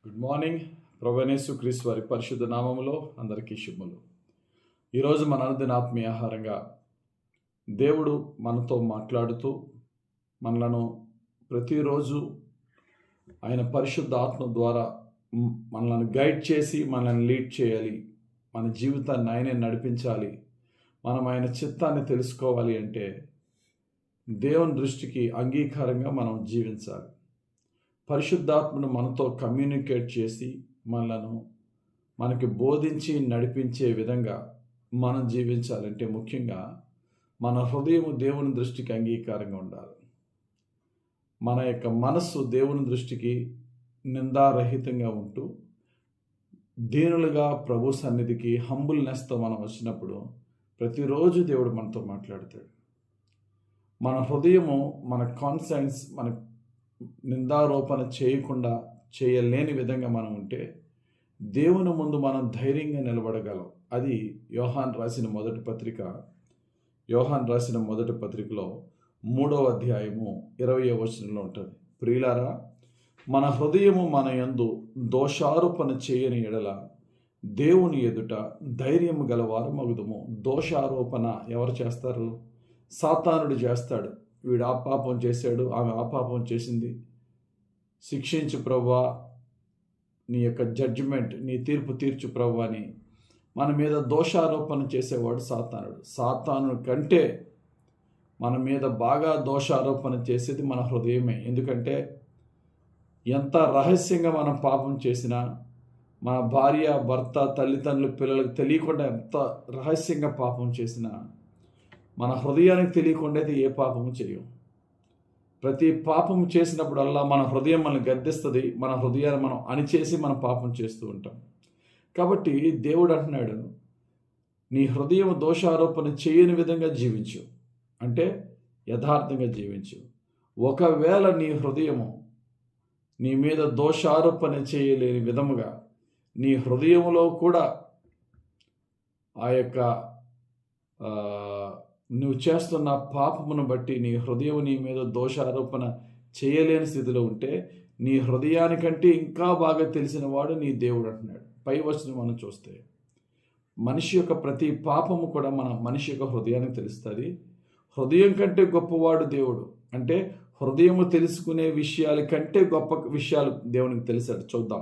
Good morning. ప్రభువైన యేసుక్రీస్తు వారి పరిశుద్ధ నామములో అందరికీ శుభములు. ఈరోజు మన అనుదిన ఆత్మీయ ఆహారంగా దేవుడు మనతో మాట్లాడుతూ మనలను ప్రతిరోజు ఆయన పరిశుద్ధ ఆత్మ ద్వారా మనల్ని గైడ్ చేసి మనల్ని లీడ్ చేయాలి. మన జీవితాన్ని ఆయనే నడిపించాలి. మనం ఆయన చిత్తాన్ని తెలుసుకోవాలి అంటే దేవుని దృష్టికి అంగీకారంగా మనం జీవించాలి. పరిశుద్ధాత్మను మనతో కమ్యూనికేట్ చేసి మనకి బోధించి నడిపించే విధంగా మనం జీవించాలంటే ముఖ్యంగా మన హృదయం దేవుని దృష్టికి అంగీకారంగా ఉండాలి. మన యొక్క మనస్సు దేవుని దృష్టికి నిందారహితంగా ఉంటూ దీనులుగా ప్రభు సన్నిధికి హంబుల్నెస్తో మనం వచ్చినప్పుడు ప్రతిరోజు దేవుడు మనతో మాట్లాడతాడు. మన హృదయము మన కాన్సైన్స్ మన నిందారోపణ చేయకుండా చేయలేని విధంగా మనం ఉంటే దేవుని ముందు మనం ధైర్యంగా నిలబడగలం. అది యోహాన్ రాసిన మొదటి పత్రికలో 3వ అధ్యాయము 20వ వచనంలో ఉంటుంది. ప్రియులారా, మన హృదయము మన యందు దోషారోపణ చేయని ఎడల దేవుని ఎదుట ధైర్యము గలవారు మగుదుము. దోషారోపణ ఎవరు చేస్తారు? సాతానుడు చేస్తాడు. వీడు ఆ పాపం చేశాడు, ఆమె ఆ పాపం చేసింది, శిక్షించు ప్రభువా, నీ యొక్క జడ్జిమెంట్, నీ తీర్పు తీర్చు ప్రభువా అని మన మీద దోషారోపణ చేసేవాడు సాతానుడు కంటే మన మీద బాగా దోషారోపణ చేసేది మన హృదయమే. ఎందుకంటే ఎంత రహస్యంగా మనం పాపం చేసినా, మన భార్య, భర్త, తల్లిదండ్రులు, పిల్లలకు తెలియకుండా ఎంత రహస్యంగా పాపం చేసినా మన హృదయానికి తెలియకుండా అయితే ఏ పాపము చేయం. ప్రతి పాపం చేసినప్పుడల్లా మన హృదయం మనల్ని గద్దిస్తుంది. మన హృదయాన్ని మనం అణిచేసి మనం పాపం చేస్తూ ఉంటాం. కాబట్టి దేవుడు అంటున్నాడు, నీ హృదయం దోషారోపణ చేయని విధంగా జీవించు, అంటే యథార్థంగా జీవించు. ఒకవేళ నీ హృదయము నీ మీద దోషారోపణ చేయలేని విధముగా నీ హృదయంలో కూడా ఆ యొక్క నువ్వు చేస్తున్న పాపమును బట్టి నీ హృదయం నీ మీద దోషారోపణ చేయలేని స్థితిలో ఉంటే నీ హృదయానికంటే ఇంకా బాగా తెలిసిన వాడు నీ దేవుడు అంటున్నాడు. పై వచనం మనం చూస్తే మనిషి యొక్క ప్రతి పాపము కూడా మనిషి యొక్క హృదయానికి తెలుస్తుంది. హృదయం కంటే గొప్పవాడు దేవుడు. అంటే హృదయము తెలుసుకునే విషయాల కంటే గొప్ప విషయాలు దేవునికి తెలిసాడు. చూద్దాం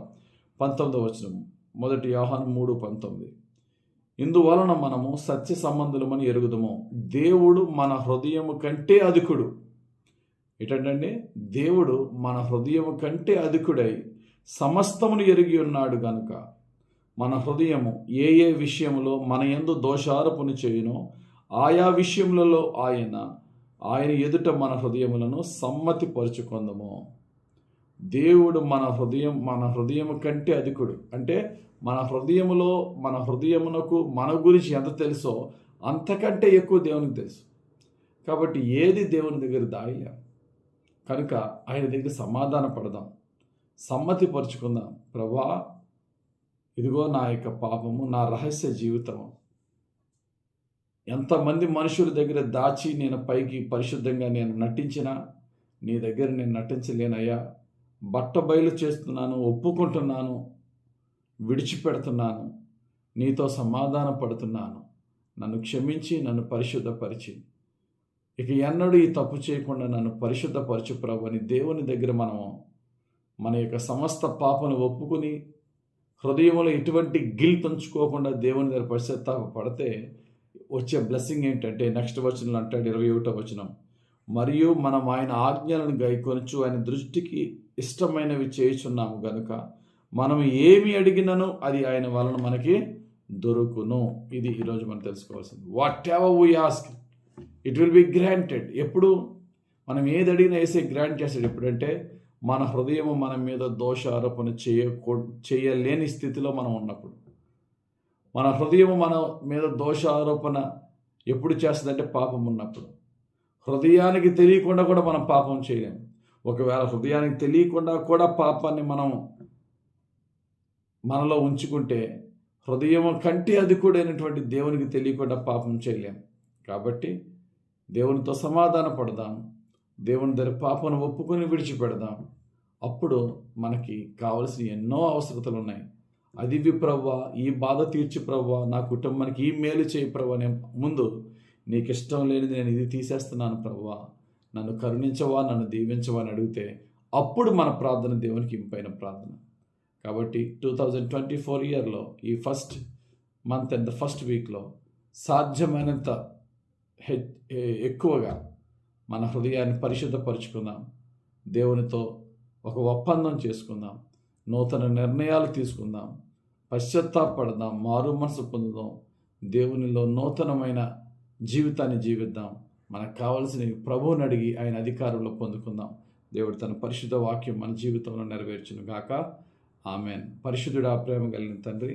19వ వచనం, 1 యోహాను 3:19. ఇందువలన మనము సత్య సంబంధులమని ఎరుగుదము, దేవుడు మన హృదయము కంటే అధికుడు. ఏంటంటే దేవుడు మన హృదయము కంటే అధికుడై సమస్తమును ఎరిగి ఉన్నాడు గనుక మన హృదయము ఏ ఏ విషయములో మన యందు దోషారోపణ చేయునో ఆయా విషయములలో ఆయన ఎదుట మన హృదయములను సమ్మతి పరుచుకొందము. దేవుడు మన హృదయము కంటే అధికుడు. అంటే మన హృదయమునకు మన గురించి ఎంత తెలుసో అంతకంటే ఎక్కువ దేవునికి తెలుసు. కాబట్టి ఏది దేవుని దగ్గర దాయలేం. కనుక ఆయన దగ్గర సమాధాన పడదాం, సమ్మతి పరుచుకుందాం. ప్రభా, ఇదిగో నా యొక్క పాపము, నా రహస్య జీవితము ఎంతమంది మనుషుల దగ్గర దాచి నేను పైకి పరిశుద్ధంగా నేను నటించినా నీ దగ్గర నేను నటించలేనయ్యా. బట్టబయలు చేస్తున్నాను, ఒప్పుకుంటున్నాను, విడిచిపెడుతున్నాను, నీతో సమాధాన పడుతున్నాను. నన్ను క్షమించి నన్ను పరిశుద్ధపరిచి ఇక ఎన్నడూ ఈ తప్పు చేయకుండా నన్ను పరిశుద్ధపరచు ప్రభు అని దేవుని దగ్గర మన యొక్క సమస్త పాపను ఒప్పుకుని హృదయంలో ఎటువంటి గిల్ట్ ఉంచుకోకుండా దేవుని దగ్గర పశ్చాత్తాప పడితే వచ్చే బ్లెస్సింగ్ ఏంటంటే నెక్స్ట్ వచనంలో అంటాడు 21వ వచనం, మరియు మనం ఆయన ఆజ్ఞలను గైకొనుచు ఆయన దృష్టికి ఇష్టమైనవి చేయుచున్నాము గనుక మనం ఏమి అడిగినను అది ఆయన వలన మనకి దొరుకును. ఇది ఈరోజు మనం తెలుసుకోవాల్సింది. What ever we ask it will be granted. ఎప్పుడు మనం ఏది అడిగినా వేసే గ్రాంట్ చేస్తాడు. ఎప్పుడంటే మన హృదయం మన మీద దోషారోపణ చేయలేని స్థితిలో మనం ఉన్నప్పుడు. మన హృదయం మన మీద దోషారోపణ ఎప్పుడు చేస్తుందంటే పాపం ఉన్నప్పుడు. హృదయానికి తెలియకుండా కూడా మనం పాపం చేయలేము. ఒకవేళ హృదయానికి తెలియకుండా కూడా పాపాన్ని మనలో ఉంచుకుంటే హృదయం కంటే అధికుడైనటువంటి దేవునికి తెలియకుండా పాపం చేయలేము. కాబట్టి దేవునితో సమాధాన పడదాం, దేవుని దగ్గర పాపను ఒప్పుకొని విడిచిపెడదాం. అప్పుడు మనకి కావలసిన ఎన్నో అవసరతలు ఉన్నాయి. అది ఇవ్వి ప్రభువా, ఈ బాధ తీర్చు ప్రభువా, నా కుటుంబానికి ఈ మేలు చేయి ప్రభువా అనే ముందు నీకు ఇష్టం లేనిది నేను ఇది తీసేస్తున్నాను ప్రభువా, నన్ను కరుణించవా, నన్ను దీవించవా అని అడిగితే అప్పుడు మన ప్రార్థన దేవునికి ఇంపైన ప్రార్థన. కాబట్టి 2024 ఇయర్లో ఈ first month and the first వీక్లో సాధ్యమైనంత ఎక్కువగా మన హృదయాన్ని పరిశుద్ధపరుచుకుందాం, దేవునితో ఒక ఒప్పందం చేసుకుందాం, నూతన నిర్ణయాలు తీసుకుందాం, పశ్చాత్తాపడదాం, మారు మనసు పొందుదాం, దేవునిలో నూతనమైన జీవితాన్ని జీవిద్దాం. మనకు కావలసినవి ప్రభువుని అడిగి ఆయన అధికారంలో పొందుకుందాం. దేవుడు తన పరిశుద్ధ వాక్యం మన జీవితంలో నెరవేర్చును గాక. ఆమెన్. పరిశుద్ధుడా, ప్రేమ కలిగిన తండ్రి,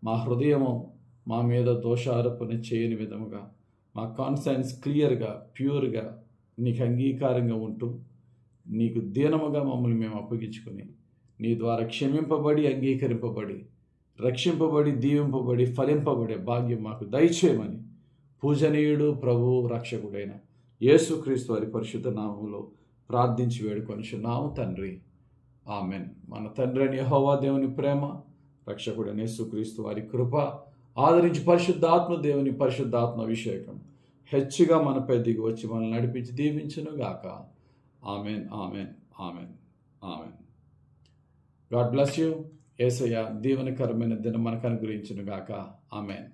మా హృదయము మా మీద దోషారోపణ చేయని విధముగా, మా కాన్సైన్స్ క్లియర్గా, ప్యూర్గా, నీకు అంగీకారంగా ఉంటూ, నీకు దీనముగా మమ్మల్ని మేము అప్పగించుకొని, నీ ద్వారా క్షమింపబడి, అంగీకరింపబడి, రక్షింపబడి, దీవింపబడి, ఫలింపబడే భాగ్యం మాకు దయచేయమని పూజనీయుడు, ప్రభువు, రక్షకుడైన యేసుక్రీస్తు వారి పరిశుద్ధ నామములో ప్రార్థించి వేడుకొనుచున్నాము తండ్రి. ఆమెన్. మన తండ్రి అయిన యెహోవా దేవుని ప్రేమ, రక్షకుడైన యేసుక్రీస్తు వారి కృప, ఆదరించి పరిశుద్ధాత్మ దేవుని పరిశుద్ధాత్మ అభిషేకం హెచ్చుగా మనపై దిగి వచ్చి మనల్ని నడిపించి దీవించును గాక. Amen, amen, amen, amen. God bless you. Yesayya దీవెనకరమైన దినం మనకు అనుగ్రహించును గాక. ఆమెన్.